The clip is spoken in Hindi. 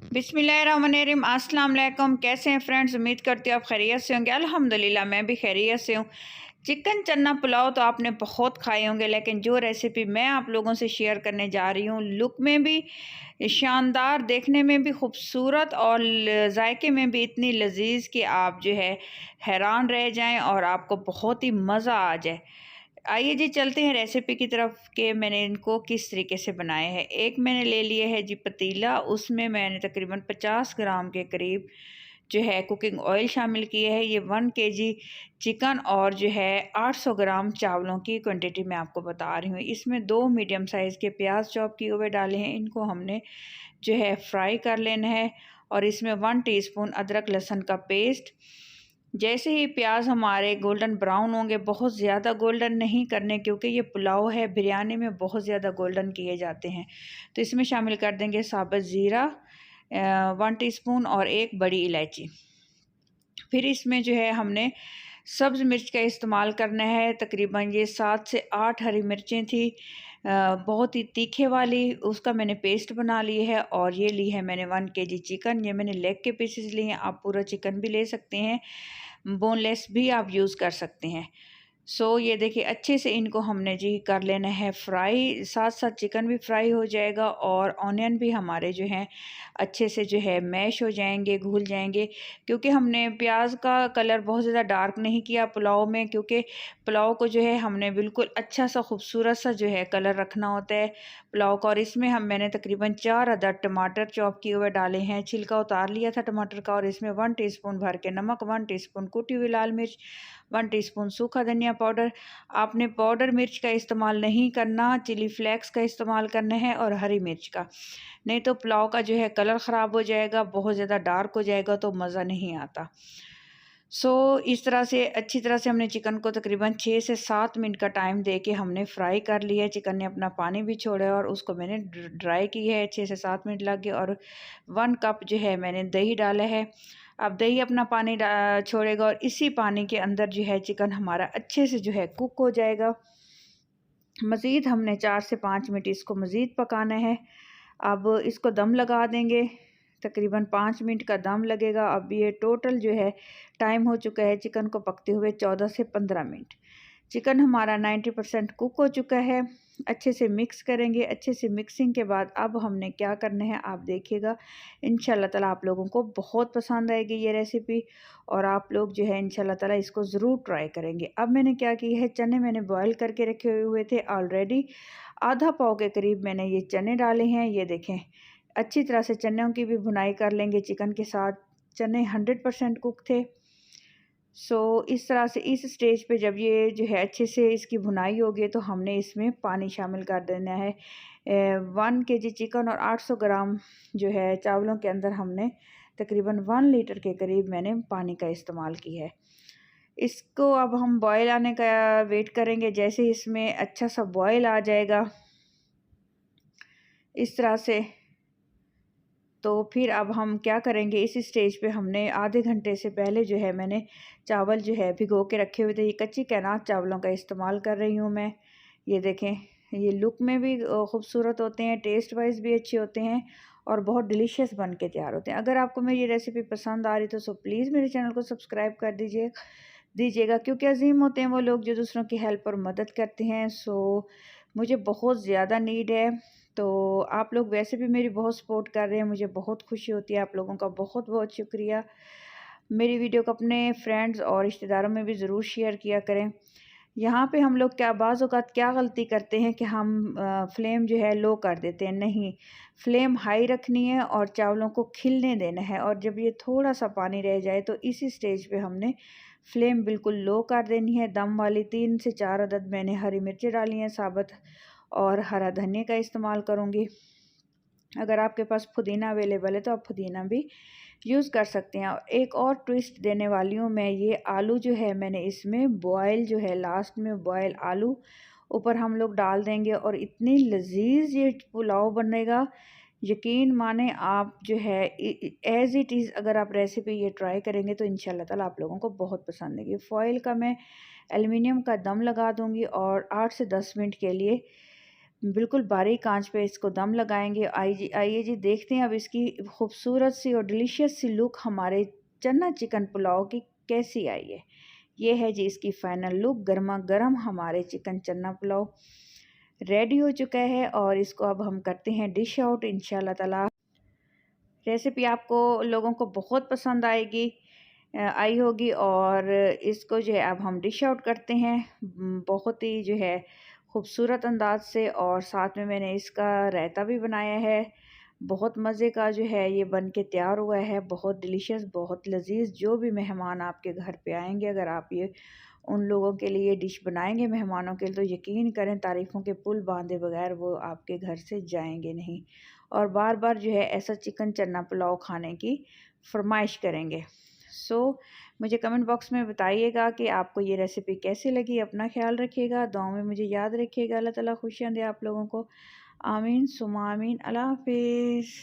बिस्मिल्लाहिर्रहमानिर्रहीम। अस्सलाम वालेकुम। कैसे हैं फ्रेंड्स? उम्मीद करती हूँ आप खैरियत से होंगे। अल्हम्दुलिल्लाह मैं भी खैरियत से हूँ। चिकन चना पुलाव तो आपने बहुत खाए होंगे, लेकिन जो रेसिपी मैं आप लोगों से शेयर करने जा रही हूँ, लुक में भी शानदार, देखने में भी खूबसूरत और जायके में भी इतनी लजीज कि आप जो है हैरान रह जाएं और आपको बहुत ही मज़ा आ जाए। आइए जी चलते हैं रेसिपी की तरफ कि मैंने इनको किस तरीके से बनाए हैं। एक मैंने ले लिए है जी पतीला, उसमें मैंने तकरीबन 50 ग्राम के करीब जो है कुकिंग ऑयल शामिल किए है। ये 1 केजी चिकन और जो है 800 ग्राम चावलों की क्वांटिटी मैं आपको बता रही हूँ। इसमें 2 मीडियम साइज़ के प्याज चॉप किए हुए डाले हैं, इनको हमने जो है फ्राई कर लेना है। और इसमें 1 टीस्पून अदरक लहसुन का पेस्ट। जैसे ही प्याज हमारे गोल्डन ब्राउन होंगे, बहुत ज़्यादा गोल्डन नहीं करने क्योंकि ये पुलाव है, बिरयानी में बहुत ज़्यादा गोल्डन किए जाते हैं। तो इसमें शामिल कर देंगे साबुत ज़ीरा 1 टीस्पून और 1 बड़ी इलायची। फिर इसमें जो है हमने सब्ज़ मिर्च का इस्तेमाल करना है। तकरीबन ये 7 से 8 हरी मिर्चें थी, बहुत ही तीखे वाली, उसका मैंने पेस्ट बना ली है। और ये ली है मैंने 1 केजी चिकन, ये मैंने लेग के पीसेस लिए हैं। आप पूरा चिकन भी ले सकते हैं, बोनलेस भी आप यूज़ कर सकते हैं। ये देखिए अच्छे से इनको हमने जी कर लेना है फ्राई, साथ साथ चिकन भी फ्राई हो जाएगा और ऑनियन भी हमारे जो हैं अच्छे से जो है मैश हो जाएंगे, घुल जाएंगे। क्योंकि हमने प्याज का कलर बहुत ज़्यादा डार्क नहीं किया पुलाव में, क्योंकि पुलाव को जो है हमने बिल्कुल अच्छा सा खूबसूरत सा जो है कलर रखना होता है पुलाव का। और इसमें मैंने तकरीबन 4 अदद टमाटर चॉप किए हुए डाले हैं, छिलका उतार लिया था टमाटर का। और इसमें 1 टीस्पून भर के नमक, 1 टीस्पून कुटी हुई लाल मिर्च, 1 टीस्पून सूखा धनिया पाउडर। आपने पाउडर मिर्च का इस्तेमाल नहीं करना, चिली फ्लेक्स का इस्तेमाल करना है और हरी मिर्च का, नहीं तो पुलाव का जो है कलर ख़राब हो जाएगा, बहुत ज़्यादा डार्क हो जाएगा तो मज़ा नहीं आता। इस तरह से अच्छी तरह से हमने चिकन को तकरीबन 6 से 7 मिनट का टाइम दे के हमने फ्राई कर लिया है। चिकन ने अपना पानी भी छोड़ा है और उसको मैंने ड्राई की है, 6 से 7 मिनट लग गए। और 1 कप जो है मैंने दही डाला है। अब दही अपना पानी छोड़ेगा और इसी पानी के अंदर जो है चिकन हमारा अच्छे से जो है कुक हो जाएगा। मज़ीद हमने 4 से 5 मिनट इसको मज़ीद पकाना है। अब इसको दम लगा देंगे, तकरीबन 5 मिनट का दम लगेगा। अब ये टोटल जो है टाइम हो चुका है चिकन को पकते हुए 14 से 15 मिनट। चिकन हमारा 90% कुक हो चुका है। अच्छे से मिक्स करेंगे। अच्छे से मिक्सिंग के बाद अब हमने क्या करना है आप देखिएगा, इंशाल्लाह ताला आप लोगों को बहुत पसंद आएगी ये रेसिपी और आप लोग जो है इंशाल्लाह ताला इसको ज़रूर ट्राई करेंगे। अब मैंने क्या किया है, चने मैंने बॉयल करके रखे हुए थे ऑलरेडी, आधा पाव के करीब मैंने ये चने डाले हैं। ये देखें अच्छी तरह से चनों की भी भुनाई कर लेंगे चिकन के साथ। चने 100% कुक थे। इस तरह से इस स्टेज पे जब ये जो है अच्छे से इसकी भुनाई होगी तो हमने इसमें पानी शामिल कर देना है। 1 केजी चिकन और 800 ग्राम जो है चावलों के अंदर हमने तकरीबन 1 लीटर के करीब मैंने पानी का इस्तेमाल किया है। इसको अब हम बॉयल आने का वेट करेंगे। जैसे ही इसमें अच्छा सा बॉयल आ जाएगा इस तरह से, तो फिर अब हम क्या करेंगे, इस स्टेज पे हमने आधे घंटे से पहले जो है मैंने चावल जो है भिगो के रखे हुए थे। ये कच्ची कैनात चावलों का इस्तेमाल कर रही हूँ मैं। ये देखें ये लुक में भी खूबसूरत होते हैं, टेस्ट वाइज भी अच्छे होते हैं और बहुत डिलीशियस बन के तैयार होते हैं। अगर आपको मेरी ये रेसिपी पसंद आ रही तो प्लीज़ मेरे चैनल को सब्सक्राइब कर दीजिएगा, क्योंकि अजीम होते हैं वो लोग जो दूसरों की हेल्प और मदद करते हैं। मुझे बहुत ज़्यादा नीड है, तो आप लोग वैसे भी मेरी बहुत सपोर्ट कर रहे हैं, मुझे बहुत खुशी होती है। आप लोगों का बहुत बहुत शुक्रिया। मेरी वीडियो को अपने फ्रेंड्स और रिश्तेदारों में भी ज़रूर शेयर किया करें। यहाँ पे हम लोग क्या बाज़ औक़ात क्या गलती करते हैं कि हम फ्लेम जो है लो कर देते हैं। नहीं, फ्लेम हाई रखनी है और चावलों को खिलने देना है। और जब ये थोड़ा सा पानी रह जाए तो इसी स्टेज पे हमने फ्लेम बिल्कुल लो कर देनी है। दम वाली 3 से 4 अदद मैंने हरी मिर्चें डाली हैं साबुत, और हरा धनिया का इस्तेमाल करूँगी। अगर आपके पास पुदीना अवेलेबल है तो आप पुदीना भी यूज़ कर सकते हैं। और एक और ट्विस्ट देने वाली हूँ मैं, ये आलू जो है मैंने इसमें बॉयल जो है लास्ट में बॉयल आलू ऊपर हम लोग डाल देंगे और इतनी लजीज ये पुलाव बनेगा, यकीन माने आप जो है एज़ इट इज़ अगर आप रेसिपी ये ट्राई करेंगे तो इंशाल्लाह ताला आप लोगों को बहुत पसंद आएगी। फ़ॉइल का मैं एल्युमिनियम का दम लगा दूँगी और 8 से 10 मिनट के लिए बिल्कुल बारीक आंच पे इसको दम लगाएंगे। आइए जी देखते हैं अब इसकी खूबसूरत सी और डिलीशियस सी लुक हमारे चना चिकन पुलाव की कैसी आई है। ये है जी इसकी फ़ाइनल लुक। गर्मा गर्म हमारे चिकन चना पुलाव रेडी हो चुका है और इसको अब हम करते हैं डिश आउट। इंशाल्लाह ताला रेसिपी आपको लोगों को बहुत पसंद आएगी, आई होगी। और इसको जो है अब हम डिश आउट करते हैं बहुत ही जो है खूबसूरत अंदाज से। और साथ में मैंने इसका रायता भी बनाया है। बहुत मज़े का जो है ये बन के तैयार हुआ है, बहुत डिलीशियस, बहुत लजीज। जो भी मेहमान आपके घर पे आएंगे, अगर आप ये उन लोगों के लिए डिश बनाएंगे मेहमानों के लिए, तो यकीन करें तारीफ़ों के पुल बांधे बगैर वो आपके घर से जाएंगे नहीं और बार बार जो है ऐसा चिकन चना पुलाव खाने की फरमाइश करेंगे। मुझे कमेंट बॉक्स में बताइएगा कि आपको ये रेसिपी कैसी लगी। अपना ख्याल रखिएगा, दुआओं में मुझे याद रखिएगा। अल्लाह ताला खुशियाँ दे आप लोगों को। आमीन सुमा आमीन। अल्लाह हाफिज़।